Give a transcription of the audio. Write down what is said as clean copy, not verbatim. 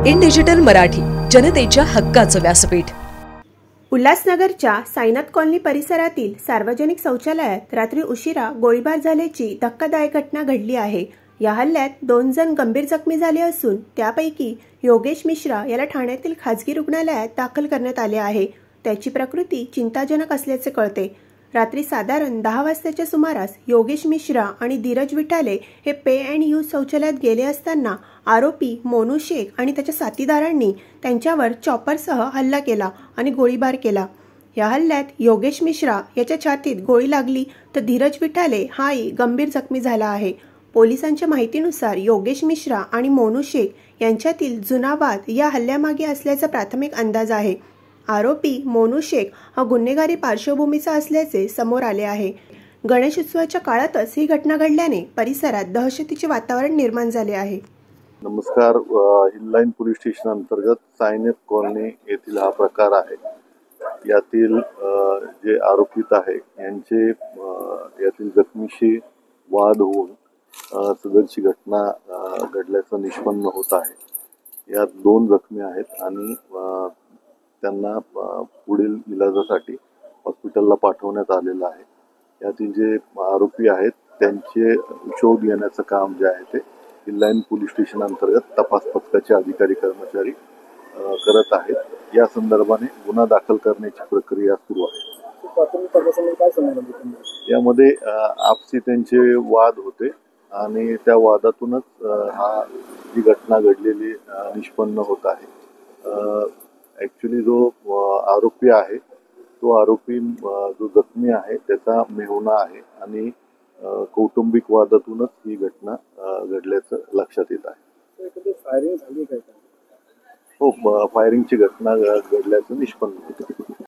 In digital Marathi, जनतेच्या हक्काचं व्यासपीठ। उल्हासनगरच्या साईनाथ कॉलनी परिसरातील सार्वजनिक शौचालयात रात्री उशिरा गोळीबार झाल्याची धक्कादायक घटना घडली आहे। या हल्ल्यात 2 जण गंभीर जखमी झाले असून त्यापैकी योगेश मिश्रा याला ठाण्यातील खासगी रुग्णालयात दाखल करण्यात आले आहे। त्याची प्रकृती चिंताजनक असल्याचे कळते। रात्री साधारण 10 वाजताच्या सुमारास योगेश मिश्रा आणि धीरज विठाले हे पे अँड यूज शौचालयात गेले असताना आरोपी मोनू शेख आणि त्याच्या साथीदारांनी त्यांच्यावर चॉपरसह हल्ला केला आणि गोळीबार केला। या हल्ल्यात योगेश मिश्रा याच्या छातीत गोळी लागली तर धीरज विठाले हाही गंभीर जखमी झाला आहे। पोलिसांच्या माहितीनुसार योगेश मिश्रा आणि मोनू शेख यांच्यातील जुना वाद या हल्ल्यामागे असल्याचा प्राथमिक अंदाज आहे। आरोपी मोनू शेख हा गुन्हेगारी पार्श्वभूमीचा असल्याचे समोर आले आहे। गणेशोत्सवाच्या काळातच ही घटना घडल्याने परिसरात दहशतीचे वातावरण निर्माण झाले आहे। नमस्कार, हिललाईन पोलीस स्टेशन अंतर्गत साईनाथ कॉलनी येथील हा प्रकार आहे। यातील जे आरोपित आहे यांचे यातील जखमीशी वाद होऊन सदरची घटना घडल्याचं निष्पन्न होत आहे। यात 2 जखमी आहेत आणि त्यांना पुढील इलाजासाठी हॉस्पिटलला पाठवण्यात आलेलं आहे। यातील जे आरोपी आहेत त्यांचे शोध घेण्याचं काम जे आहे ते हिललाईन पोलीस स्टेशन अंतर्गत तपास पथकाचे अधिकारी कर्मचारी करत आहेत। या संदर्भाने गुन्हा दाखल करण्याची प्रक्रिया सुरू आहे। यामध्ये आपसी त्यांचे वाद होते आणि त्या वादातूनच ही घटना घडलेली निष्पन्न होत आहे। ऍक्च्युली जो आरोपी आहे तो आरोपी जो जखमी आहे त्याचा मेहुणा आहे आणि कौटुंबिक वादातूनच ही घटना घडल्याचं लक्षात येत आहे। फायरिंग झाली काय? हो, फायरिंगची घटना घडल्याचं निष्पन्न होतं।